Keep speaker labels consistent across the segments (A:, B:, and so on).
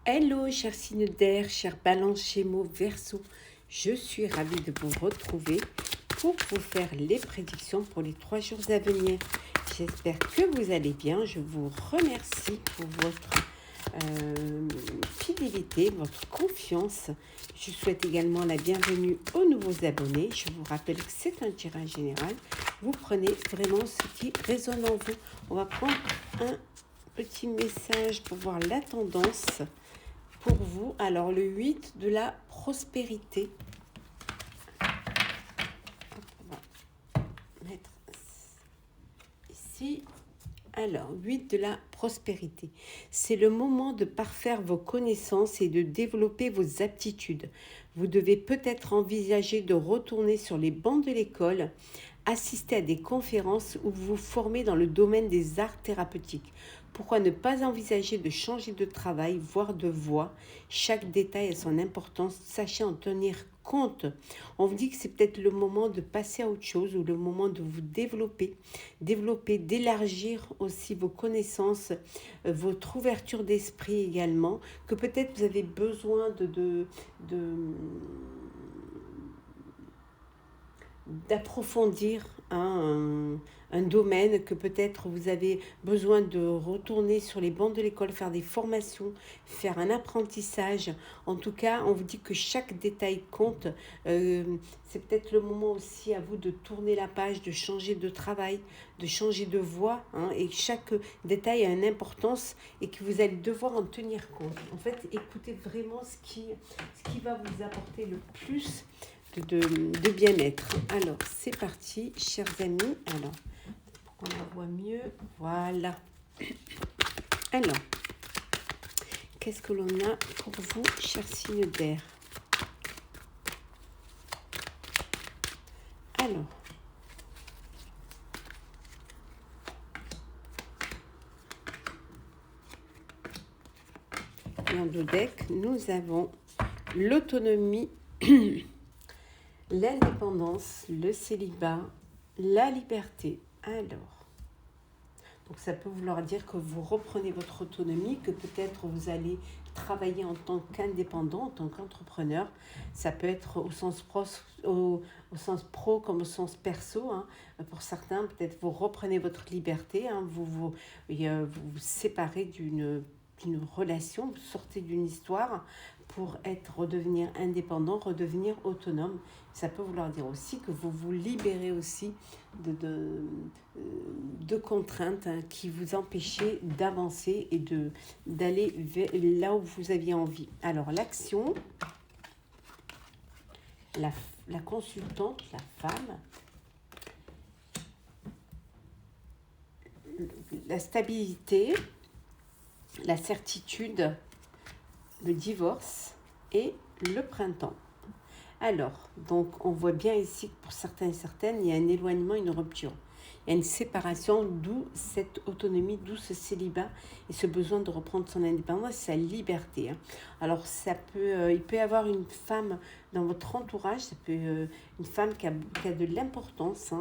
A: Hello, chers signes d'air, chers balances, gémeaux, verseaux. Je suis ravie de vous retrouver pour vous faire les prédictions pour les 3 jours à venir. J'espère que vous allez bien. Je vous remercie pour votre fidélité, votre confiance. Je souhaite également la bienvenue aux nouveaux abonnés. Je vous rappelle que c'est un tirage général. Vous prenez vraiment ce qui résonne en vous. On va prendre un petit message pour voir la tendance pour vous. Alors, le 8 de la prospérité. On va mettre ici. Alors, 8 de la prospérité. C'est le moment de parfaire vos connaissances et de développer vos aptitudes. Vous devez peut-être envisager de retourner sur les bancs de l'école, assister à des conférences ou vous former dans le domaine des arts thérapeutiques. Pourquoi ne pas envisager de changer de travail, voire de voie? Chaque détail a son importance, sachez en tenir compte. On vous dit que c'est peut-être le moment de passer à autre chose ou le moment de vous développer, d'élargir aussi vos connaissances, votre ouverture d'esprit également, que peut-être vous avez besoin d'approfondir un domaine, que peut-être vous avez besoin de retourner sur les bancs de l'école, faire des formations, faire un apprentissage. En tout cas, on vous dit que chaque détail compte. C'est peut-être le moment aussi à vous de tourner la page, de changer de travail, de changer de voie. Et chaque détail a une importance et que vous allez devoir en tenir compte. En fait, écoutez vraiment ce qui va vous apporter le plus de bien-être. Alors, c'est parti, chers amis. Alors, pour qu'on la voit mieux, voilà. Alors, qu'est-ce que l'on a pour vous, chers signes d'air? Alors, dans le deck, nous avons l'autonomie, l'indépendance, le célibat, la liberté. Alors, donc ça peut vouloir dire que vous reprenez votre autonomie, que peut-être vous allez travailler en tant qu'indépendant, en tant qu'entrepreneur. Ça peut être au sens sens pro comme au sens perso. Pour certains, peut-être vous reprenez votre liberté, vous séparez d'une relation, vous sortez d'une histoire pour redevenir indépendant, redevenir autonome. Ça peut vouloir dire aussi que vous vous libérez aussi de contraintes qui vous empêchaient d'avancer et d'aller là où vous aviez envie. Alors l'action, la consultante, la femme, la stabilité, la certitude, le divorce et le printemps. Alors, donc on voit bien ici que pour certains et certaines, il y a un éloignement, une rupture. Il y a une séparation, d'où cette autonomie, d'où ce célibat et ce besoin de reprendre son indépendance, sa liberté. Alors, il peut y avoir une femme dans votre entourage, ça peut une femme qui a de l'importance,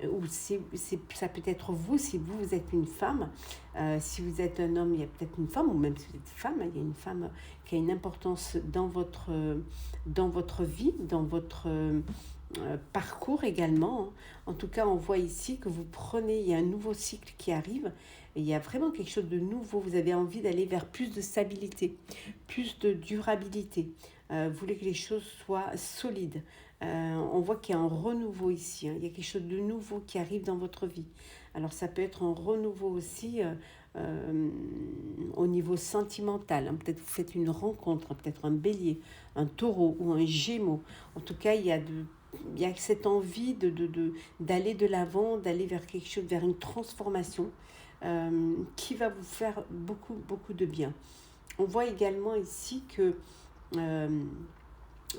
A: ou ça peut être vous, si vous êtes une femme. Si vous êtes un homme, il y a peut-être une femme, ou même si vous êtes femme, il y a une femme qui a une importance dans votre vie, dans votre parcours également. En tout cas, on voit ici que vous prenez, il y a un nouveau cycle qui arrive, et il y a vraiment quelque chose de nouveau. Vous avez envie d'aller vers plus de stabilité, plus de durabilité. Vous voulez que les choses soient solides. On voit qu'il y a un renouveau ici. Il y a quelque chose de nouveau qui arrive dans votre vie. Alors ça peut être un renouveau aussi au niveau sentimental. Peut-être vous faites une rencontre, peut-être un bélier, un taureau ou un gémeau. En tout cas, il y a cette envie d'aller de l'avant, d'aller vers quelque chose, vers une transformation qui va vous faire beaucoup, beaucoup de bien. On voit également ici que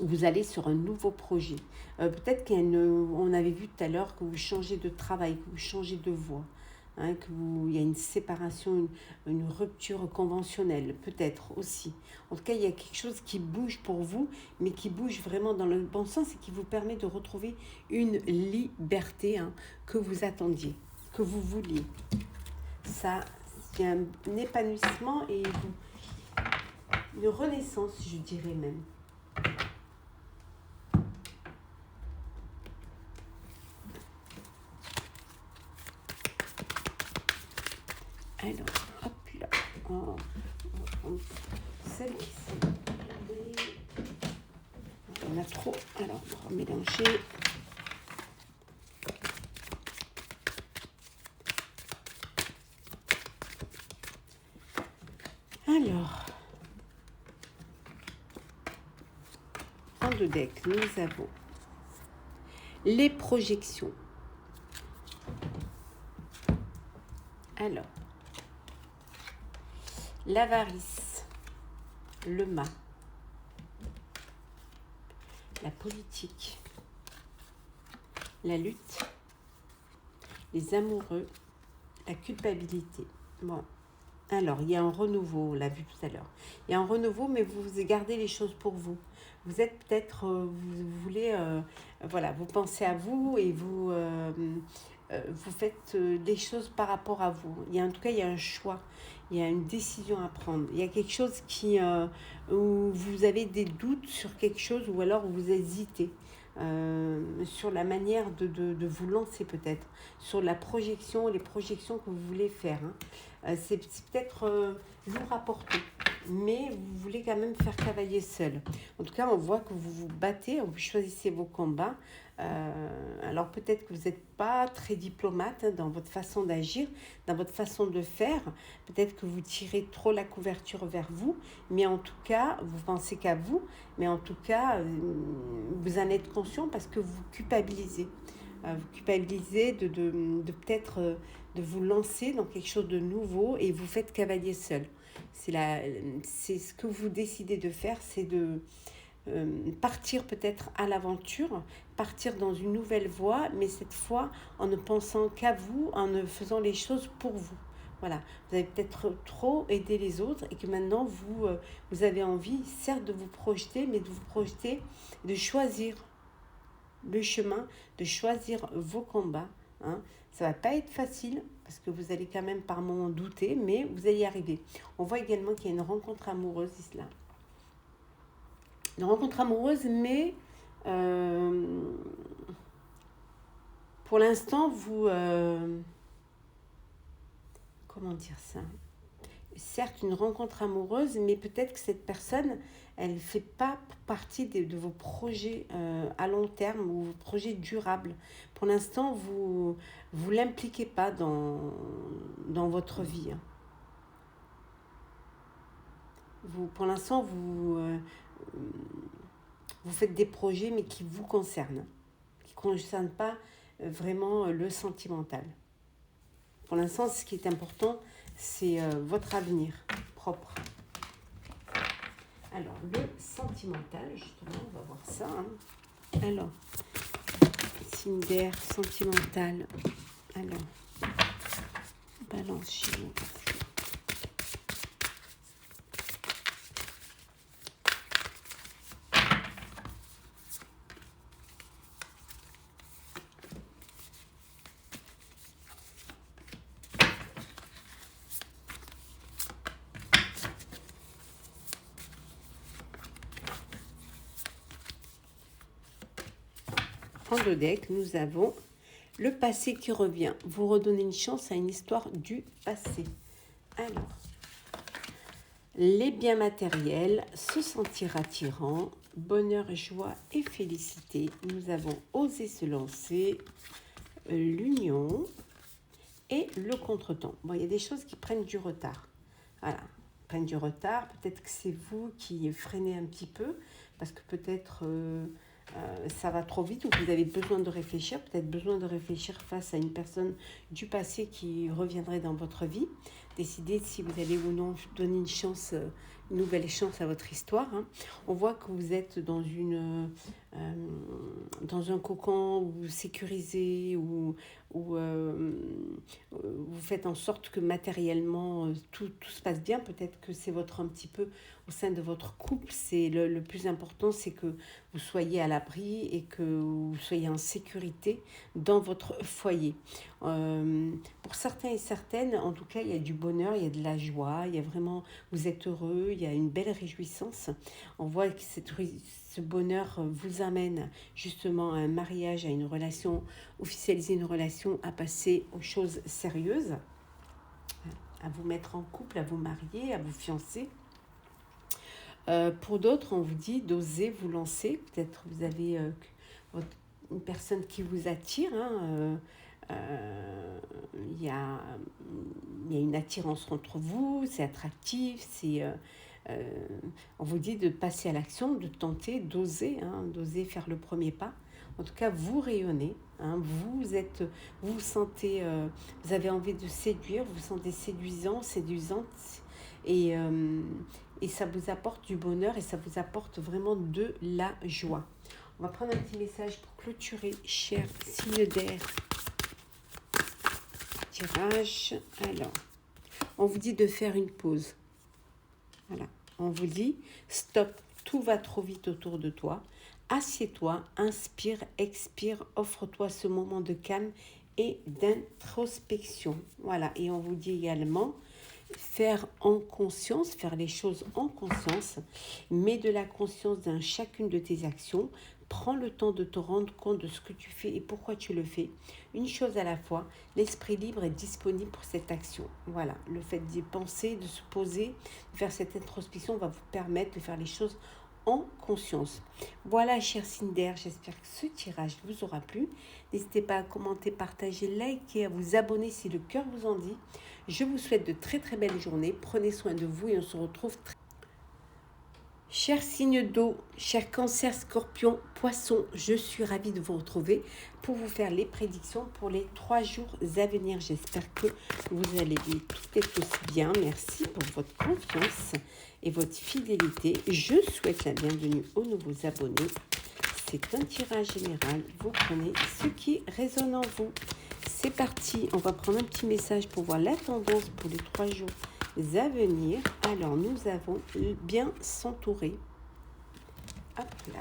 A: vous allez sur un nouveau projet. Peut-être qu'on avait vu tout à l'heure que vous changez de travail, que vous changez de voie. Il y a une séparation, une rupture conventionnelle, peut-être aussi. En tout cas, il y a quelque chose qui bouge pour vous, mais qui bouge vraiment dans le bon sens et qui vous permet de retrouver une liberté que vous attendiez, que vous vouliez. Ça, c'est un épanouissement et une renaissance, je dirais même. Alors, hop là, on va prendre celle qui sont tombées. On a trop, alors on va mélanger. Alors, en deux decks, nous avons les projections. Alors, l'avarice, le mât, la politique, la lutte, les amoureux, la culpabilité. Bon, alors, il y a un renouveau, on l'a vu tout à l'heure. Il y a un renouveau, mais vous gardez les choses pour vous. Vous êtes peut-être, vous voulez, voilà, vous pensez à vous et vous faites des choses par rapport à vous. En tout cas, il y a un choix, il y a une décision à prendre. Il y a quelque chose où vous avez des doutes sur quelque chose ou alors vous hésitez. Sur la manière de vous lancer peut-être, sur la projection, les projections que vous voulez faire. C'est peut-être lourd à porter, mais vous voulez quand même faire cavalier seul. En tout cas, on voit que vous vous battez, vous choisissez vos combats. Alors peut-être que vous n'êtes pas très diplomate dans votre façon d'agir, dans votre façon de faire. Peut-être que vous tirez trop la couverture vers vous, mais en tout cas, vous pensez qu'à vous, mais en tout cas, vous en êtes conscient parce que vous culpabilisez. Vous culpabilisez de peut-être de vous lancer dans quelque chose de nouveau et vous faites cavalier seul. C'est ce que vous décidez de faire, c'est de partir peut-être à l'aventure, partir dans une nouvelle voie, mais cette fois en ne pensant qu'à vous, en ne faisant les choses pour vous. Voilà, vous avez peut-être trop aidé les autres et que maintenant vous avez envie, certes, de vous projeter, mais de vous projeter, de choisir le chemin, de choisir vos combats. Ça ne va pas être facile parce que vous allez quand même par moments douter, mais vous allez y arriver. On voit également qu'il y a une rencontre amoureuse ici là. Une rencontre amoureuse, mais pour l'instant, comment dire ça? Certes, une rencontre amoureuse, mais peut-être que cette personne, elle ne fait pas partie de vos projets à long terme ou vos projets durables. Pour l'instant, vous ne l'impliquez pas dans votre vie. Pour l'instant, vous faites des projets, mais qui vous concernent, qui ne concernent pas vraiment le sentimental. Pour l'instant, ce qui est important, c'est votre avenir propre. Alors, le sentimental, justement, on va voir ça. Alors, signe d'air, sentimental. Alors, balance chez vous. En deux decks, nous avons le passé qui revient. Vous redonnez une chance à une histoire du passé. Alors, les biens matériels, se sentir attirant, bonheur, joie et félicité. Nous avons osé se lancer, l'union et le contretemps. Bon, il y a des choses qui prennent du retard. Voilà, prennent du retard. Peut-être que c'est vous qui freinez un petit peu parce que peut-être ça va trop vite ou que vous avez besoin de réfléchir, peut-être besoin de réfléchir face à une personne du passé qui reviendrait dans votre vie. Décidez si vous allez ou non donner une nouvelle chance à votre histoire. On voit que vous êtes dans un cocon où vous sécurisez, où vous faites en sorte que matériellement tout se passe bien. Peut-être que c'est un petit peu au sein de votre couple, c'est le plus important, c'est que vous soyez à l'abri et que vous soyez en sécurité dans votre foyer. Pour certains et certaines, en tout cas, il y a du bonheur, il y a de la joie, il y a vraiment, vous êtes heureux, il y a une belle réjouissance. On voit que ce bonheur vous amène justement à un mariage, à une relation, officialiser une relation, à passer aux choses sérieuses, à vous mettre en couple, à vous marier, à vous fiancer. Pour d'autres, on vous dit d'oser vous lancer. Peut-être vous avez une personne qui vous attire. Il y a une attirance entre vous, c'est attractif, on vous dit de passer à l'action, de tenter, d'oser faire le premier pas. En tout cas, vous rayonnez, vous vous sentez, vous avez envie de séduire, vous vous sentez séduisant, séduisante, et ça vous apporte du bonheur et ça vous apporte vraiment de la joie. On va prendre un petit message pour clôturer, cher signe d'air. Tirage. Alors, on vous dit de faire une pause. Voilà. On vous dit stop, tout va trop vite autour de toi. Assieds-toi, inspire, expire, offre-toi ce moment de calme et d'introspection. Voilà. Et on vous dit également faire en conscience, faire les choses en conscience, mets de la conscience dans chacune de tes actions, prends le temps de te rendre compte de ce que tu fais et pourquoi tu le fais. Une chose à la fois, l'esprit libre est disponible pour cette action. Voilà, le fait d'y penser, de se poser, de faire cette introspection va vous permettre de faire les choses en conscience. Voilà, cher signe d'air, j'espère que ce tirage vous aura plu. N'hésitez pas à commenter, partager, liker, à vous abonner si le cœur vous en dit. Je vous souhaite de très très belles journées. Prenez soin de vous et on se retrouve très... Chers signes d'eau, chers cancer, scorpion, poisson, je suis ravie de vous retrouver pour vous faire les prédictions pour les 3 jours à venir. J'espère que vous allez tout est aussi bien. Merci pour votre confiance et votre fidélité. Je souhaite la bienvenue aux nouveaux abonnés. C'est un tirage général. Vous prenez ce qui résonne en vous. C'est parti. On va prendre un petit message pour voir la tendance pour les 3 jours à venir. Alors, nous avons bien s'entourer. Hop là.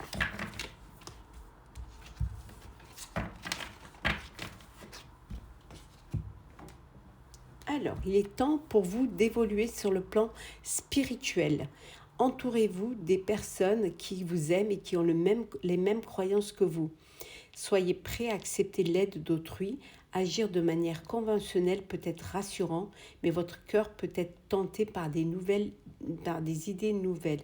A: Alors, il est temps pour vous d'évoluer sur le plan spirituel. Entourez-vous des personnes qui vous aiment et qui ont les mêmes croyances que vous. Soyez prêts à accepter l'aide d'autrui. Agir de manière conventionnelle peut être rassurant, mais votre cœur peut être tenté par des idées nouvelles.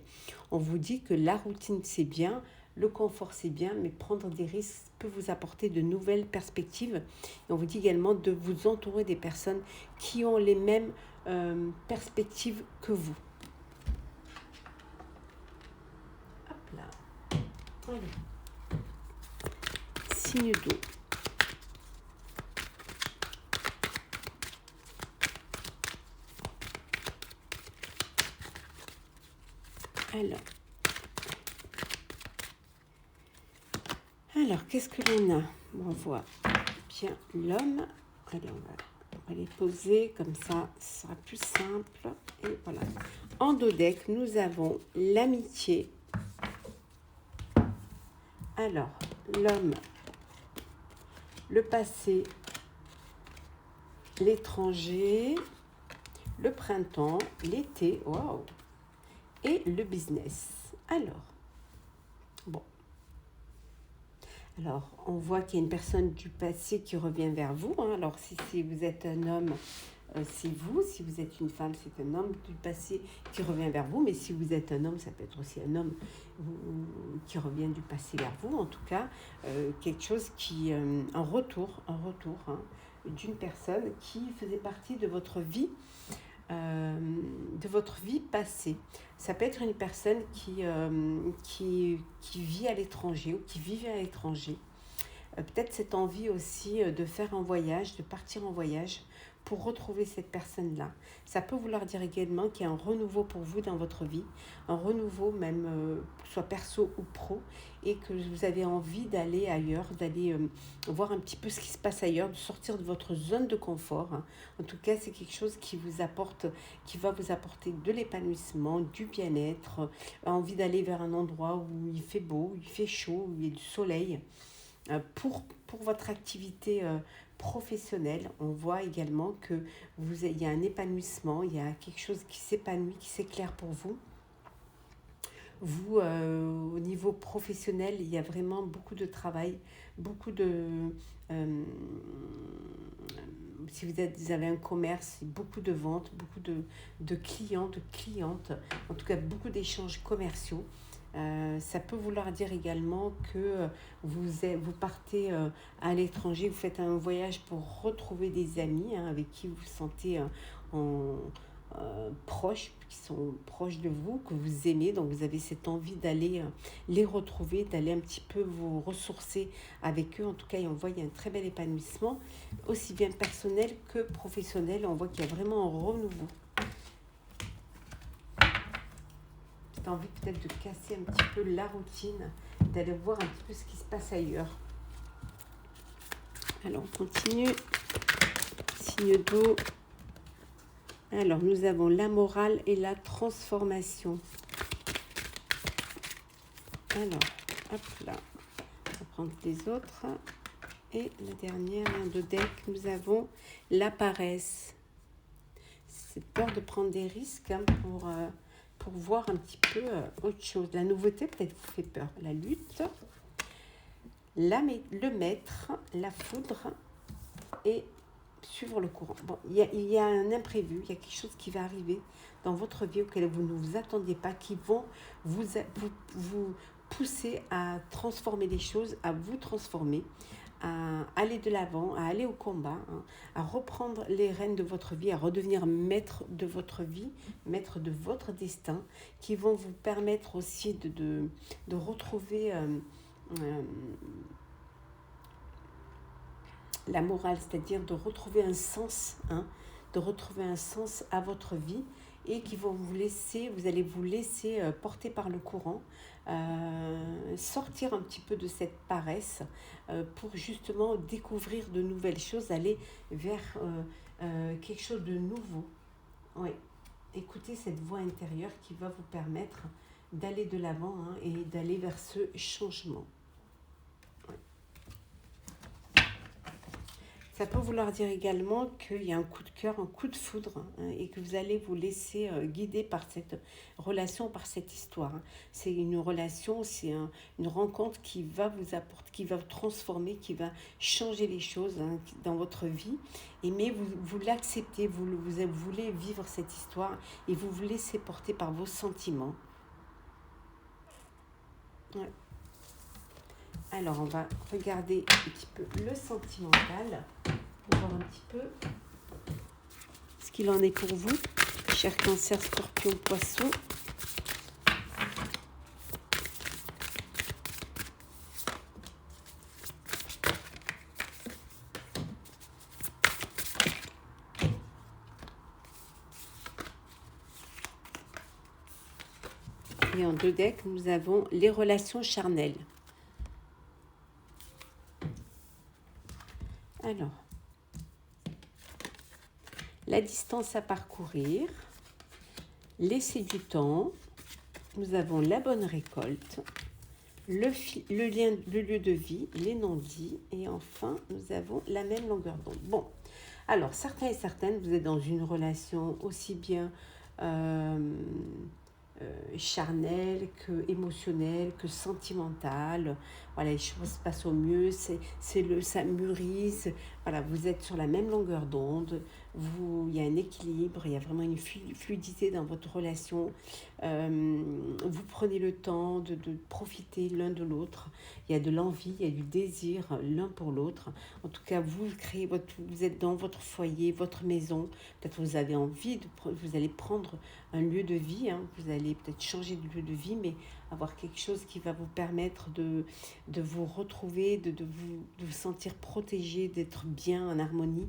A: On vous dit que la routine c'est bien, le confort c'est bien, mais prendre des risques peut vous apporter de nouvelles perspectives. Et on vous dit également de vous entourer des personnes qui ont les mêmes perspectives que vous. Hop là. Allez. Signe d'eau. Alors, qu'est-ce que l'on a? On voit bien l'homme. Allez, on va les poser comme ça, ce sera plus simple. Et voilà. En dos deck, nous avons l'amitié. Alors, l'homme, le passé, l'étranger, le printemps, l'été, waouh, et le business. Alors, on voit qu'il y a une personne du passé qui revient vers vous. Alors, si vous êtes un homme, c'est vous. Si vous êtes une femme, c'est un homme du passé qui revient vers vous. Mais si vous êtes un homme, ça peut être aussi un homme qui revient du passé vers vous. En tout cas, quelque chose qui... un retour d'une personne qui faisait partie de votre vie passée. Ça peut être une personne qui vit à l'étranger ou qui vivait à l'étranger. Peut-être cette envie aussi de faire un voyage, de partir en voyage pour retrouver cette personne-là. Ça peut vouloir dire également qu'il y a un renouveau pour vous dans votre vie, un renouveau même, soit perso ou pro, et que vous avez envie d'aller ailleurs, d'aller voir un petit peu ce qui se passe ailleurs, de sortir de votre zone de confort. En tout cas, c'est quelque chose qui va vous apporter de l'épanouissement, du bien-être, envie d'aller vers un endroit où il fait beau, où il fait chaud, où il y a du soleil. Pour votre activité professionnel, on voit également que il y a un épanouissement, il y a quelque chose qui s'épanouit, qui s'éclaire pour vous. Vous, au niveau professionnel, il y a vraiment beaucoup de travail, beaucoup de... si vous avez un commerce, beaucoup de ventes, beaucoup de clients, de clientes, en tout cas beaucoup d'échanges commerciaux. Ça peut vouloir dire également que vous partez à l'étranger, vous faites un voyage pour retrouver des amis avec qui vous vous sentez proches, qui sont proches de vous, que vous aimez, donc vous avez cette envie d'aller les retrouver, d'aller un petit peu vous ressourcer avec eux. En tout cas, on voit qu'il y a un très bel épanouissement, aussi bien personnel que professionnel. On voit qu'il y a vraiment un renouveau. J'ai envie peut-être de casser un petit peu la routine, d'aller voir un petit peu ce qui se passe ailleurs. Alors, on continue. Signe d'eau. Alors, nous avons la morale et la transformation. Alors, hop là. On va prendre les autres. Et la dernière, de deck, nous avons la paresse. C'est peur de prendre des risques pour voir un petit peu autre chose. La nouveauté peut-être vous fait peur. La lutte, le maître, la foudre et suivre le courant. Bon, il y a un imprévu, il y a quelque chose qui va arriver dans votre vie auquel vous ne vous attendiez pas, qui vont vous pousser à transformer les choses, à vous transformer, à aller de l'avant, à aller au combat, à reprendre les rênes de votre vie, à redevenir maître de votre vie, maître de votre destin, qui vont vous permettre aussi de retrouver la morale, c'est-à-dire de retrouver un sens, à votre vie, et qui vont vous allez vous laisser porter par le courant, sortir un petit peu de cette paresse pour justement découvrir de nouvelles choses, aller vers quelque chose de nouveau. Oui. Écoutez cette voix intérieure qui va vous permettre d'aller de l'avant et d'aller vers ce changement. Ça peut vouloir dire également qu'il y a un coup de cœur, un coup de foudre, et que vous allez vous laisser guider par cette relation, par cette histoire. C'est une relation, c'est une rencontre qui va vous apporter, qui va vous transformer, qui va changer les choses dans votre vie. Mais vous l'acceptez, vous voulez vivre cette histoire et vous vous laissez porter par vos sentiments. Ouais. Alors, on va regarder un petit peu le sentimental pour voir un petit peu ce qu'il en est pour vous, chers Cancer, Scorpion, Poisson. Et en 2 decks, nous avons les relations charnelles. Alors, la distance à parcourir, laisser du temps, nous avons la bonne récolte, le lieu de vie, les non-dits, et enfin, nous avons la même longueur d'onde. Bon, alors, certains et certaines, vous êtes dans une relation aussi bien charnelle, que émotionnelle, que sentimentale. Voilà, les choses se passent au mieux, ça mûrit. Voilà, vous êtes sur la même longueur d'onde. Il y a un équilibre, il y a vraiment une fluidité dans votre relation. Vous prenez le temps de profiter l'un de l'autre. Il y a de l'envie, il y a du désir l'un pour l'autre. En tout cas, vous êtes dans votre foyer, votre maison. Peut-être vous avez envie vous allez prendre un lieu de vie. Vous allez peut-être changer de lieu de vie, mais avoir quelque chose qui va vous permettre de vous retrouver, de vous sentir protégé, d'être bien en harmonie,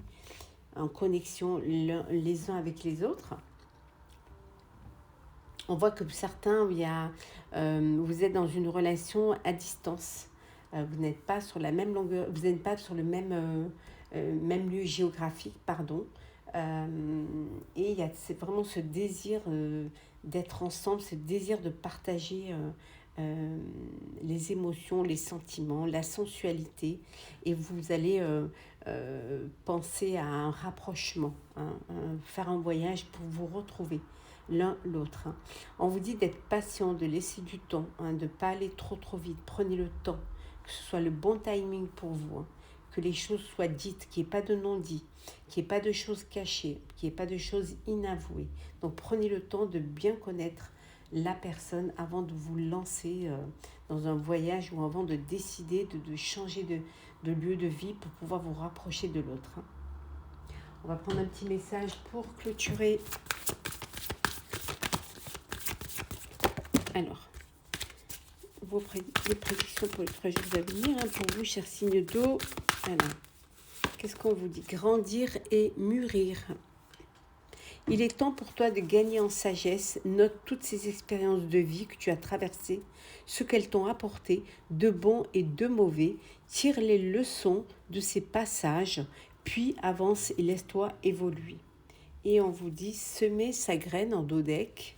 A: en connexion les uns avec les autres. On voit que certains, vous êtes dans une relation à distance. Vous n'êtes pas sur la même longueur, vous n'êtes pas sur le même lieu géographique, pardon. Et c'est vraiment ce désir d'être ensemble, ce désir de partager les émotions, les sentiments, la sensualité, et vous allez penser à un rapprochement, faire un voyage pour vous retrouver l'un l'autre. On vous dit d'être patient, de laisser du temps, de ne pas aller trop vite. Prenez le temps, que ce soit le bon timing pour vous, que les choses soient dites, qu'il n'y ait pas de non-dit, qu'il n'y ait pas de choses cachées, qu'il n'y ait pas de choses inavouées. Donc prenez le temps de bien connaître la personne avant de vous lancer dans un voyage ou avant de décider de changer de lieu de vie pour pouvoir vous rapprocher de l'autre. On va prendre un petit message pour clôturer. Alors, les prédictions pour les 3 jours à venir, pour vous, chers signes d'eau. Alors, qu'est-ce qu'on vous dit? Grandir et mûrir. Il est temps pour toi de gagner en sagesse. Note toutes ces expériences de vie que tu as traversées, ce qu'elles t'ont apporté, de bon et de mauvais. Tire les leçons de ces passages, puis avance et laisse-toi évoluer. Et on vous dit semer sa graine en dodec.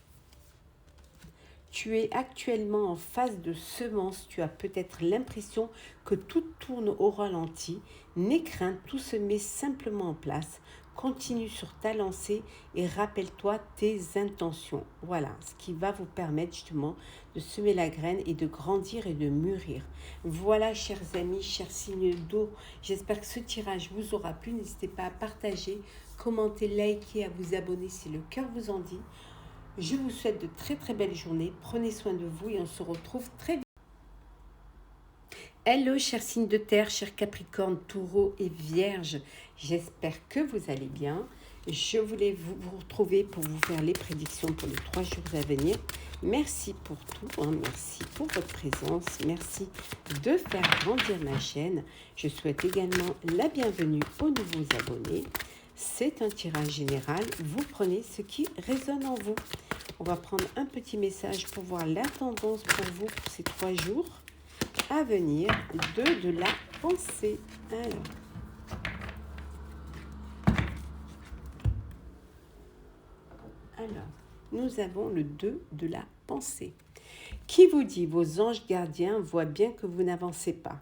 A: Tu es actuellement en phase de semence, tu as peut-être l'impression que tout tourne au ralenti. N'aie crainte, tout se met simplement en place. Continue sur ta lancée et rappelle-toi tes intentions. Voilà, ce qui va vous permettre justement de semer la graine et de grandir et de mûrir. Voilà, chers amis, chers signes d'eau, j'espère que ce tirage vous aura plu. N'hésitez pas à partager, commenter, liker, à vous abonner si le cœur vous en dit. Je vous souhaite de très très belles journées. Prenez soin de vous et on se retrouve très vite. Hello, chers signes de terre, chers Capricorne, Taureau et Vierge. J'espère que vous allez bien. Je voulais vous retrouver pour vous faire les prédictions pour les 3 jours à venir. Merci pour tout, merci pour votre présence, merci de faire grandir ma chaîne. Je souhaite également la bienvenue aux nouveaux abonnés. C'est un tirage général, vous prenez ce qui résonne en vous. On va prendre un petit message pour voir la tendance pour vous pour ces 3 jours à venir de la pensée. Alors, nous avons le 2 de la pensée. Qui vous dit? Vos anges gardiens voient bien que vous n'avancez pas.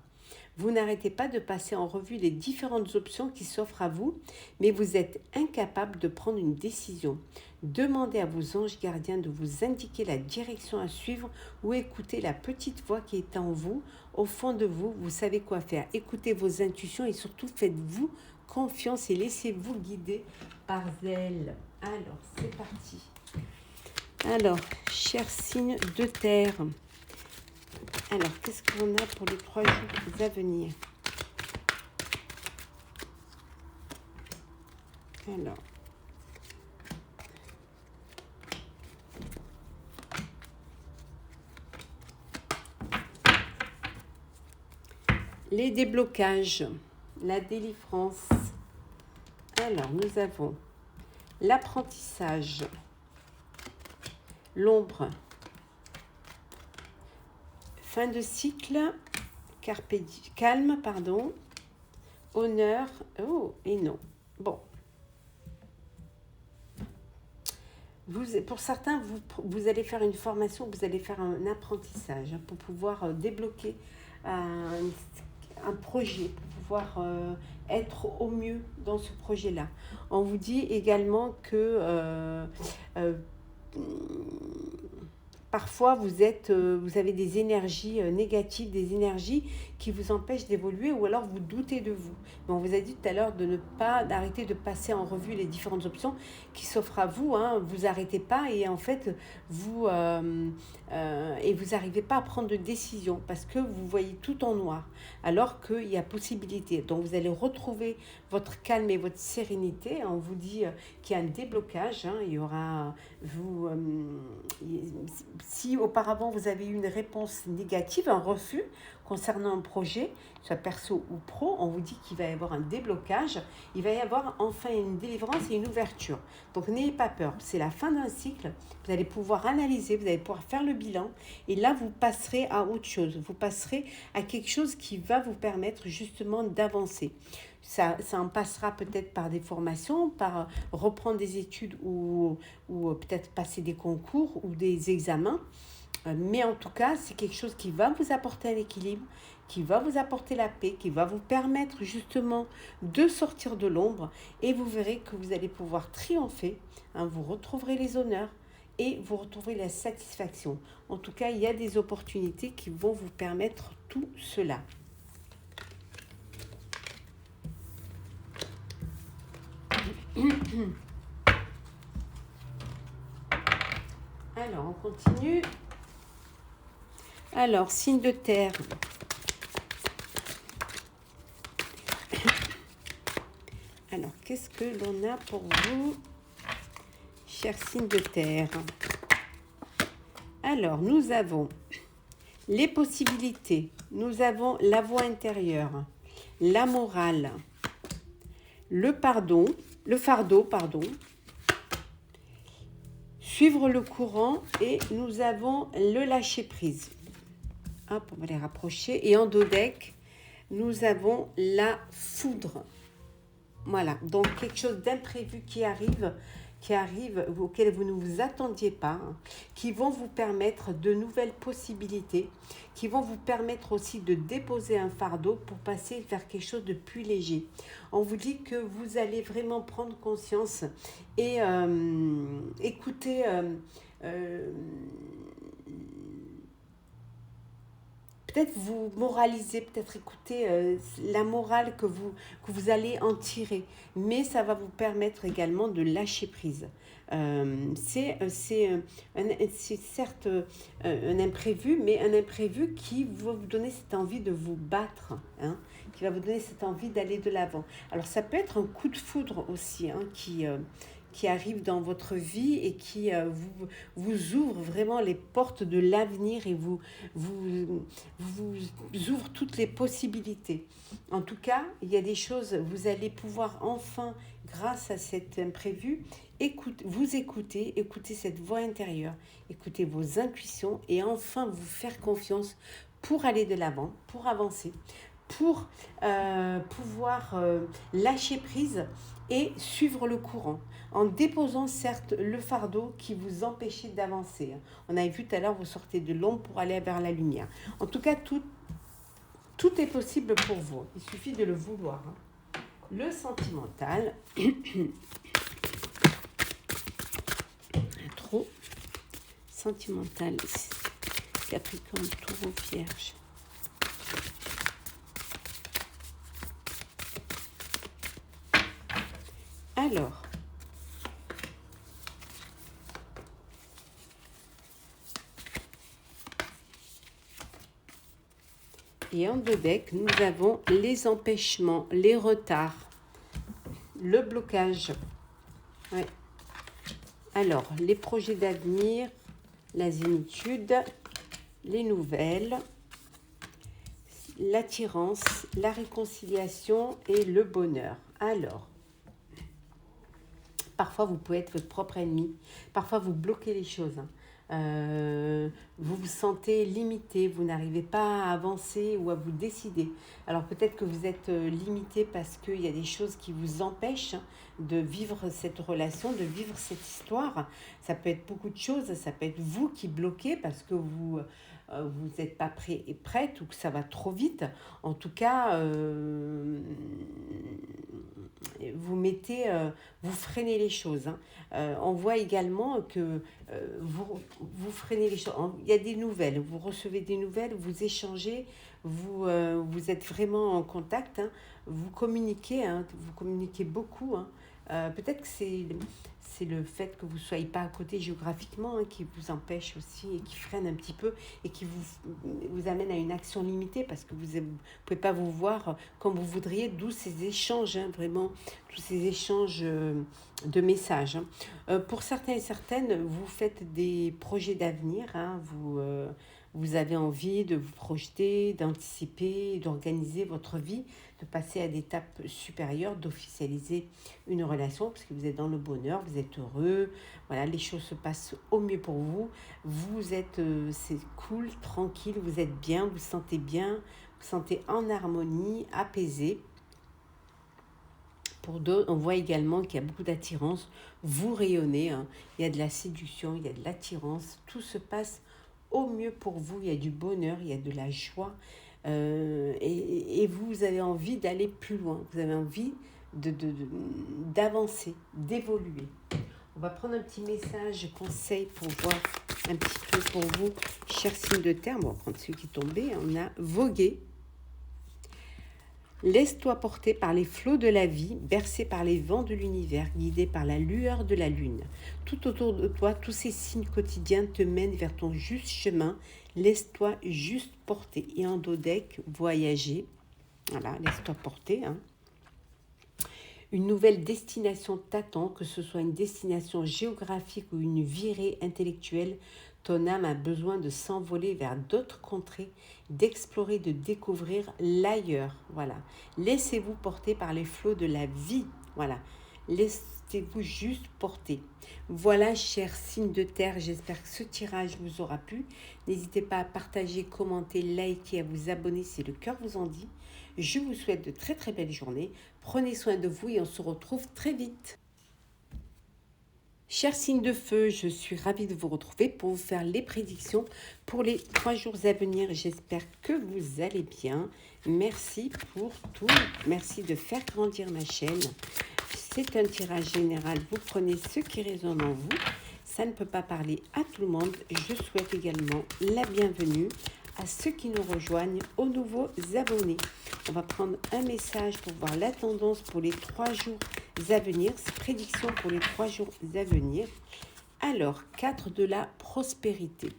A: Vous n'arrêtez pas de passer en revue les différentes options qui s'offrent à vous, mais vous êtes incapable de prendre une décision. Demandez à vos anges gardiens de vous indiquer la direction à suivre ou écoutez la petite voix qui est en vous. Au fond de vous, vous savez quoi faire. Écoutez vos intuitions et surtout faites-vous confiance et laissez-vous guider par elles. Alors, c'est parti. Alors, chers signes de terre. Alors, qu'est-ce qu'on a pour les 3 jours à venir? Alors, les déblocages, la délivrance. Alors, nous avons l'apprentissage, l'ombre, fin de cycle, calme, honneur, et non. Bon. Pour certains, vous allez faire une formation, vous allez faire un apprentissage pour pouvoir débloquer un projet, pour pouvoir être au mieux dans ce projet-là. On vous dit également que parfois, vous avez des énergies négatives, des énergies qui vous empêchent d'évoluer ou alors vous doutez de vous. Mais on vous a dit tout à l'heure de ne pas d'arrêter de passer en revue les différentes options qui s'offrent à vous. Vous n'arrêtez pas et en fait, vous n'arrivez pas à prendre de décision parce que vous voyez tout en noir alors qu'il y a possibilité. Donc, vous allez retrouver votre calme et votre sérénité. On vous dit qu'il y a un déblocage. Il y aura... si auparavant vous avez eu une réponse négative, un refus concernant un projet, soit perso ou pro, on vous dit qu'il va y avoir un déblocage, il va y avoir enfin une délivrance et une ouverture. Donc n'ayez pas peur, c'est la fin d'un cycle, vous allez pouvoir analyser, vous allez pouvoir faire le bilan et là vous passerez à autre chose, vous passerez à quelque chose qui va vous permettre justement d'avancer. Ça en passera peut-être par des formations, par reprendre des études ou peut-être passer des concours ou des examens. Mais en tout cas, c'est quelque chose qui va vous apporter un équilibre, qui va vous apporter la paix, qui va vous permettre justement de sortir de l'ombre. Et vous verrez que vous allez pouvoir triompher. Hein, vous retrouverez les honneurs et vous retrouverez la satisfaction. En tout cas, il y a des opportunités qui vont vous permettre tout cela. Alors, on continue. Alors, signe de terre. Alors, qu'est-ce que l'on a pour vous, chers signes de terre? Alors, nous avons les possibilités, nous avons la voix intérieure, la morale, le fardeau, suivre le courant et nous avons le lâcher prise. Hop, on va les rapprocher. Et en dos deck, nous avons la foudre. Voilà, donc quelque chose d'imprévu qui arrive, auquel vous ne vous attendiez pas, hein, qui vont vous permettre de nouvelles possibilités, qui vont vous permettre aussi de déposer un fardeau pour passer vers quelque chose de plus léger. On vous dit que vous allez vraiment prendre conscience et écouter... peut-être vous moraliser, peut-être écouter la morale que vous allez en tirer. Mais ça va vous permettre également de lâcher prise. C'est certes un imprévu, mais un imprévu qui va vous donner cette envie de vous battre, hein, qui va vous donner cette envie d'aller de l'avant. Alors ça peut être un coup de foudre aussi, hein, qui arrive dans votre vie et qui vous ouvre vraiment les portes de l'avenir et vous ouvre toutes les possibilités. En tout cas, il y a des choses, vous allez pouvoir enfin, grâce à cet imprévu, écouter cette voix intérieure, écouter vos intuitions et enfin vous faire confiance pour aller de l'avant, pour avancer, pour pouvoir lâcher prise et suivre le courant, en déposant certes le fardeau qui vous empêchait d'avancer. On avait vu tout à l'heure, vous sortez de l'ombre pour aller vers la lumière. En tout cas, tout est possible pour vous. Il suffit de le vouloir. Le sentimental. Trop sentimental. Capricorne, Taureau, Vierge. Alors, et en deux decks, nous avons les empêchements, les retards, le blocage. Ouais. Alors, les projets d'avenir, la zénitude, les nouvelles, l'attirance, la réconciliation et le bonheur. Alors, parfois, vous pouvez être votre propre ennemi. Parfois, vous bloquez les choses. Vous vous sentez limité, vous n'arrivez pas à avancer ou à vous décider. Alors peut-être que vous êtes limité parce qu'il y a des choses qui vous empêchent de vivre cette relation, de vivre cette histoire. Ça peut être beaucoup de choses, ça peut être vous qui bloquez parce que vous n'êtes pas prêt et prête ou que ça va trop vite. En tout cas, vous freinez les choses. On voit également que vous freinez les choses. Il y a des nouvelles, vous recevez des nouvelles, vous échangez, vous êtes vraiment en contact, hein, vous communiquez beaucoup. Peut-être que c'est le fait que vous ne soyez pas à côté géographiquement, hein, qui vous empêche aussi et qui freine un petit peu et qui vous amène à une action limitée parce que vous ne pouvez pas vous voir comme vous voudriez, d'où ces échanges, hein, vraiment, tous ces échanges de messages. Pour certains et certaines, vous faites des projets d'avenir, hein, vous avez envie de vous projeter, d'anticiper, d'organiser votre vie, de passer à d'étapes supérieures, d'officialiser une relation, parce que vous êtes dans le bonheur, vous êtes heureux, voilà, les choses se passent au mieux pour vous, vous êtes, c'est cool, tranquille, vous êtes bien, vous sentez bien, vous sentez en harmonie, apaisé. Pour d'autres, on voit également qu'il y a beaucoup d'attirance, vous rayonnez, hein, il y a de la séduction, il y a de l'attirance, tout se passe au mieux pour vous. Il y a du bonheur, il y a de la joie. Et vous avez envie d'aller plus loin. Vous avez envie d'avancer, d'évoluer. On va prendre un petit message conseil pour voir un petit peu pour vous, chers signes de terre. Bon, on va prendre celui qui est tombé. On a voguer. Laisse-toi porter par les flots de la vie, bercé par les vents de l'univers, guidé par la lueur de la lune. Tout autour de toi, tous ces signes quotidiens te mènent vers ton juste chemin. Laisse-toi juste porter. Et en dodeck, voyager. Voilà, laisse-toi porter. Une nouvelle destination t'attend, que ce soit une destination géographique ou une virée intellectuelle. Ton âme a besoin de s'envoler vers d'autres contrées, d'explorer, de découvrir l'ailleurs. Voilà. Laissez-vous porter par les flots de la vie. Voilà. Laissez-vous juste porter. Voilà, chers signes de terre, j'espère que ce tirage vous aura plu. N'hésitez pas à partager, commenter, liker, à vous abonner si le cœur vous en dit. Je vous souhaite de très très belles journées. Prenez soin de vous et on se retrouve très vite. Chers signes de feu, je suis ravie de vous retrouver pour vous faire les prédictions pour les 3 jours à venir. J'espère que vous allez bien. Merci pour tout. Merci de faire grandir ma chaîne. C'est un tirage général. Vous prenez ce qui résonne en vous. Ça ne peut pas parler à tout le monde. Je souhaite également la bienvenue à ceux qui nous rejoignent, aux nouveaux abonnés. On va prendre un message pour voir la tendance pour les 3 jours à venir. Prédiction pour les 3 jours à venir. Alors, 4 de la prospérité.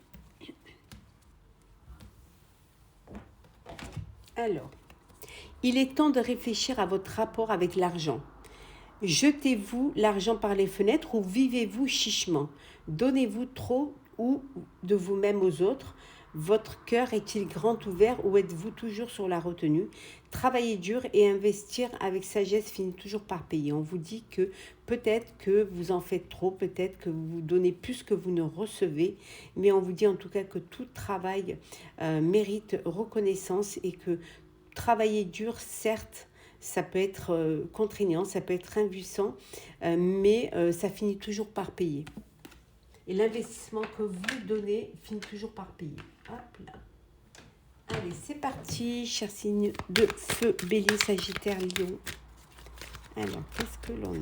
A: Alors, il est temps de réfléchir à votre rapport avec l'argent. Jetez-vous l'argent par les fenêtres ou vivez-vous chichement? Donnez-vous trop ou de vous-même aux autres? Votre cœur est-il grand ouvert ou êtes-vous toujours sur la retenue? Travailler dur et investir avec sagesse finit toujours par payer. On vous dit que peut-être que vous en faites trop, peut-être que vous donnez plus que vous ne recevez, mais on vous dit en tout cas que tout travail mérite reconnaissance et que travailler dur, certes, ça peut être contraignant, ça peut être impuissant, mais ça finit toujours par payer. Et l'investissement que vous donnez finit toujours par payer. Hop là. Allez, c'est parti, chers signes de feu, bélier, sagittaire, lion. Alors, qu'est-ce que l'on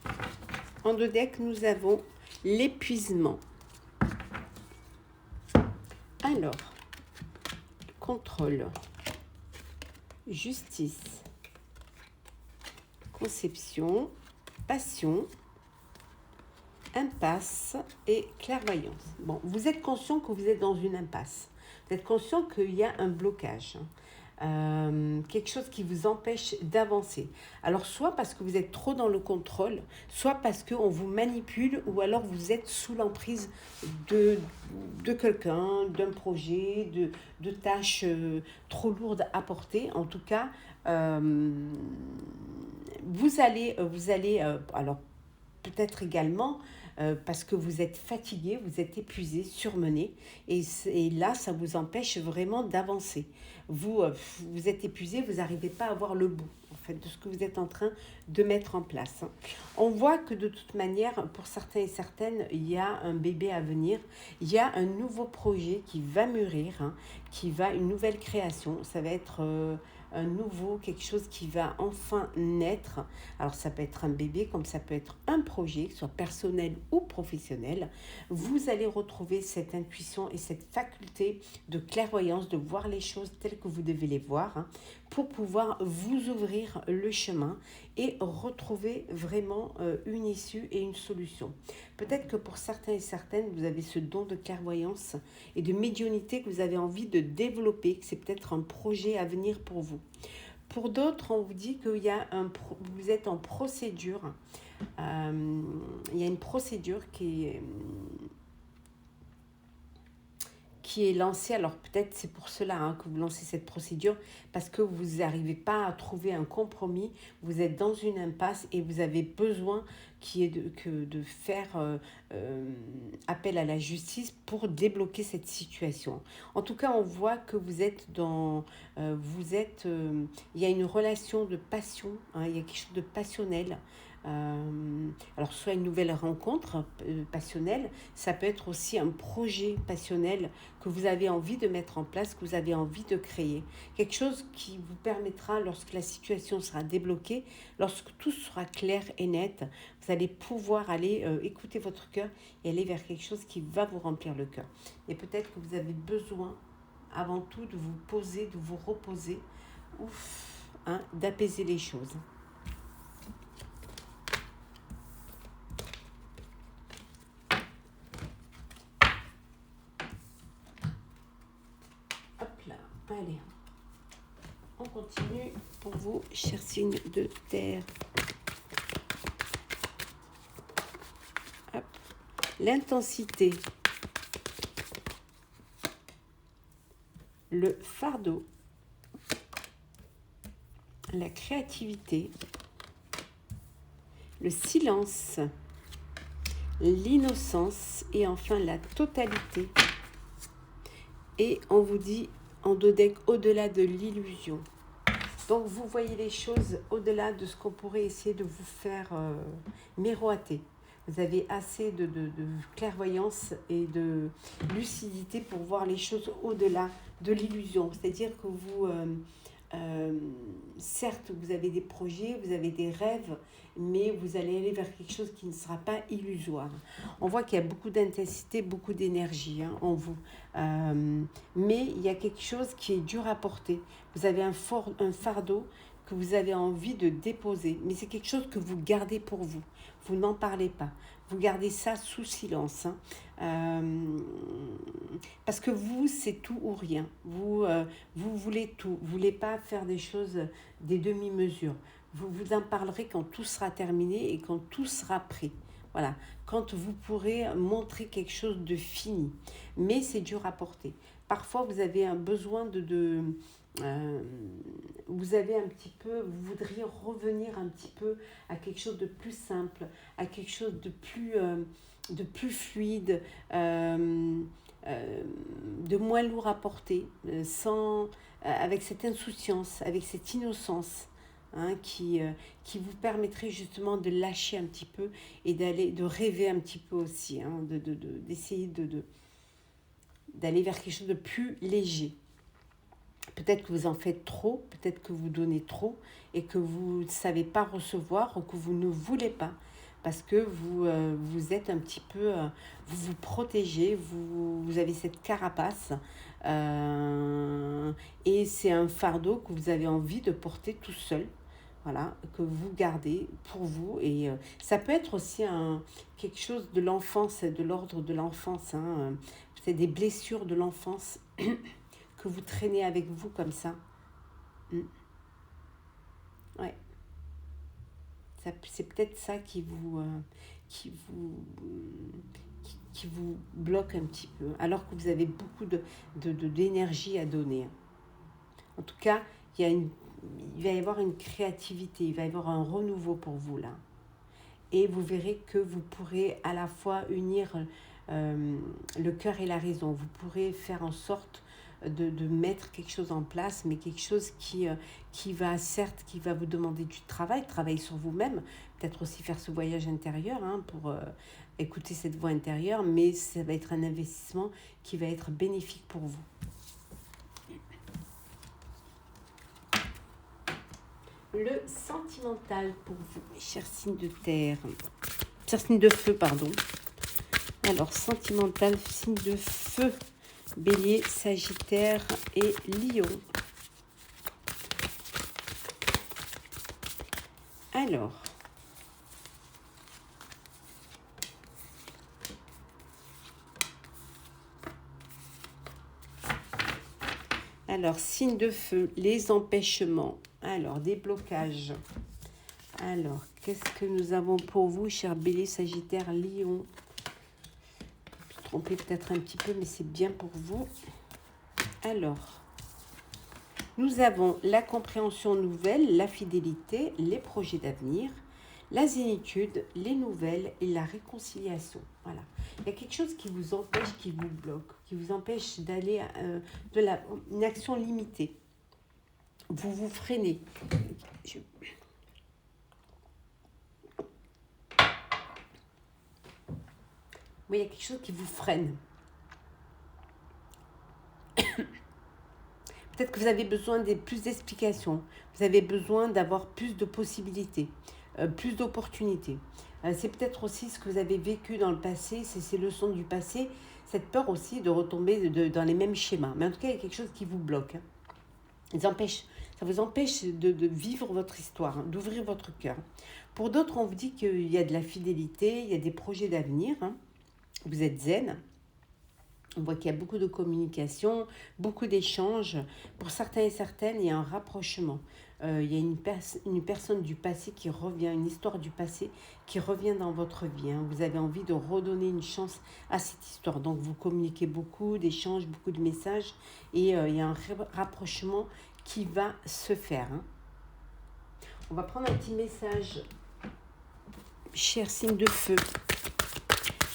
A: a? En dodeck, nous avons l'épuisement. Alors, contrôle, justice, conception, passion, impasse et clairvoyance. Bon, vous êtes conscient que vous êtes dans une impasse. Vous êtes conscient qu'il y a un blocage. Quelque chose qui vous empêche d'avancer. Alors soit parce que vous êtes trop dans le contrôle, soit parce qu'on vous manipule, ou alors vous êtes sous l'emprise de quelqu'un, d'un projet, de tâches trop lourdes à porter. En tout cas, vous allez alors peut-être également parce que vous êtes fatigué, vous êtes épuisé, surmené, et là, ça vous empêche vraiment d'avancer. Vous êtes épuisé, vous n'arrivez pas à voir le bout, en fait, de ce que vous êtes en train de mettre en place. On voit que de toute manière, pour certains et certaines, il y a un bébé à venir, il y a un nouveau projet qui va mûrir, une nouvelle création, ça va être un nouveau, quelque chose qui va enfin naître. Alors ça peut être un bébé, comme ça peut être un projet, soit personnel ou professionnel. Vous allez retrouver cette intuition et cette faculté de clairvoyance, de voir les choses telles que vous devez les voir, pour pouvoir vous ouvrir le chemin et retrouver vraiment une issue et une solution. Peut-être que pour certains et certaines, vous avez ce don de clairvoyance et de médiumnité que vous avez envie de développer, que c'est peut-être un projet à venir pour vous. Pour d'autres, on vous dit que vous êtes en procédure. Il y a une procédure qui est lancée. Alors peut-être c'est pour cela que vous lancez cette procédure, parce que vous n'arrivez pas à trouver un compromis. Vous êtes dans une impasse et vous avez besoin de faire appel à la justice pour débloquer cette situation. En tout cas, on voit que vous êtes il y a une relation de passion, il y a quelque chose de passionnel. Alors, soit une nouvelle rencontre passionnelle, ça peut être aussi un projet passionnel que vous avez envie de mettre en place, que vous avez envie de créer. Quelque chose qui vous permettra, lorsque la situation sera débloquée, lorsque tout sera clair et net, vous allez pouvoir aller écouter votre cœur et aller vers quelque chose qui va vous remplir le cœur. Et peut-être que vous avez besoin, avant tout, de vous poser, de vous reposer, d'apaiser les choses. Allez, on continue pour vous, chers signes de terre. Hop. L'intensité, le fardeau, la créativité, le silence, l'innocence et enfin la totalité. Et on vous dit en deux decks, au-delà de l'illusion. Donc vous voyez les choses au-delà de ce qu'on pourrait essayer de vous faire miroiter. Vous avez assez de clairvoyance et de lucidité pour voir les choses au-delà de l'illusion. C'est-à-dire que vous, certes, vous avez des projets, vous avez des rêves, mais vous allez aller vers quelque chose qui ne sera pas illusoire. On voit qu'il y a beaucoup d'intensité, beaucoup d'énergie en vous. Mais il y a quelque chose qui est dur à porter. Vous avez un fardeau que vous avez envie de déposer, mais c'est quelque chose que vous gardez pour vous. Vous n'en parlez pas. Vous gardez ça sous silence. Parce que vous, c'est tout ou rien. Vous voulez tout. Vous ne voulez pas faire des choses, des demi-mesures. Vous en parlerez quand tout sera terminé et quand tout sera prêt. Voilà, quand vous pourrez montrer quelque chose de fini. Mais c'est dur à porter. Parfois, vous avez un besoin vous avez un petit peu, vous voudriez revenir un petit peu à quelque chose de plus simple, à quelque chose de plus fluide, de moins lourd à porter, avec cette insouciance, avec cette innocence. Qui vous permettrait justement de lâcher un petit peu et de rêver un petit peu aussi, d'essayer d'aller vers quelque chose de plus léger. Peut-être que vous en faites trop, peut-être que vous donnez trop et que vous ne savez pas recevoir ou que vous ne voulez pas parce que vous êtes un petit peu, vous vous protégez, vous avez cette carapace et c'est un fardeau que vous avez envie de porter tout seul. Voilà, que vous gardez pour vous. Et ça peut être aussi quelque chose de l'enfance, de l'ordre de l'enfance. C'est des blessures de l'enfance que vous traînez avec vous comme ça. Ouais. C'est peut-être ça qui vous bloque un petit peu, alors que vous avez beaucoup d'énergie à donner. En tout cas, il va y avoir une créativité, il va y avoir un renouveau pour vous là. Et vous verrez que vous pourrez à la fois unir le cœur et la raison. Vous pourrez faire en sorte de mettre quelque chose en place, mais quelque chose qui va vous demander du travail sur vous-même, peut-être aussi faire ce voyage intérieur pour écouter cette voix intérieure, mais ça va être un investissement qui va être bénéfique pour vous. Le sentimental pour vous, mes chers signes de terre. Chers signes de feu, pardon. Alors, sentimental, signe de feu. Bélier, Sagittaire et Lion. Alors, signe de feu, les empêchements. Alors, des blocages. Alors, qu'est-ce que nous avons pour vous, chers Bélier, Sagittaire, Lion? Je me tromper peut-être un petit peu, mais c'est bien pour vous. Alors, nous avons la compréhension nouvelle, la fidélité, les projets d'avenir, la zénitude, les nouvelles et la réconciliation. Voilà. Il y a quelque chose qui vous empêche, qui vous bloque, qui vous empêche d'aller une action limitée. Vous vous freinez. Oui, il y a quelque chose qui vous freine. Peut-être que vous avez besoin de plus d'explications. Vous avez besoin d'avoir plus de possibilités, plus d'opportunités. C'est peut-être aussi ce que vous avez vécu dans le passé, c'est ces leçons du passé, cette peur aussi de retomber dans les mêmes schémas. Mais en tout cas, il y a quelque chose qui vous bloque. Ça vous empêche de vivre votre histoire, hein, d'ouvrir votre cœur. Pour d'autres, on vous dit qu'il y a de la fidélité, il y a des projets d'avenir. Hein. Vous êtes zen. On voit qu'il y a beaucoup de communication, beaucoup d'échanges. Pour certains et certaines, il y a un rapprochement. Il y a une personne du passé qui revient, une histoire du passé qui revient dans votre vie. Hein. Vous avez envie de redonner une chance à cette histoire. Donc, vous communiquez beaucoup d'échanges, beaucoup de messages. Et il y a un rapprochement qui va se faire. Hein. On va prendre un petit message. Cher signe de feu,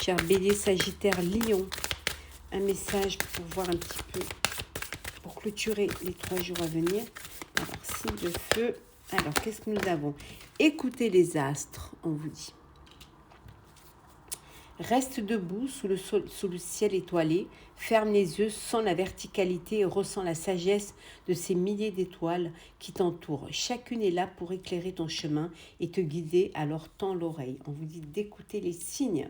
A: cher bélier, sagittaire, lion. Un message pour voir un petit peu, pour clôturer les 3 jours à venir. Alors, signe de feu. Alors, qu'est-ce que nous avons? Écoutez les astres, on vous dit. Reste debout sous le ciel étoilé, ferme les yeux, sens la verticalité et ressens la sagesse de ces milliers d'étoiles qui t'entourent. Chacune est là pour éclairer ton chemin et te guider, alors tends l'oreille. On vous dit d'écouter les signes.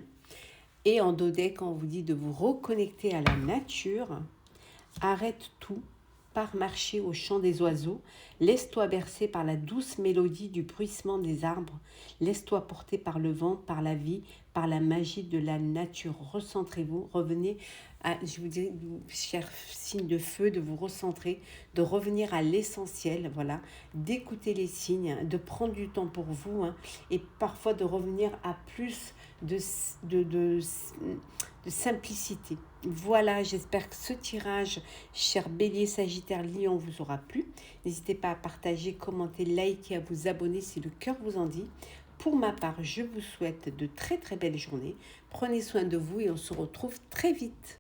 A: Et en dodec, on vous dit de vous reconnecter à la nature. Arrête tout, pars marcher au chant des oiseaux. Laisse-toi bercer par la douce mélodie du bruissement des arbres. Laisse-toi porter par le vent, par la vie, par la magie de la nature. Recentrez-vous, revenez à, je vous dis, cher signe de feu, de vous recentrer, de revenir à l'essentiel, voilà, d'écouter les signes, de prendre du temps pour vous, hein, et parfois de revenir à plus de simplicité. Voilà, j'espère que ce tirage, cher bélier, sagittaire, lion, vous aura plu. N'hésitez pas à partager, commenter, liker, à vous abonner si le cœur vous en dit. Pour ma part, je vous souhaite de très très belles journées. Prenez soin de vous et on se retrouve très vite.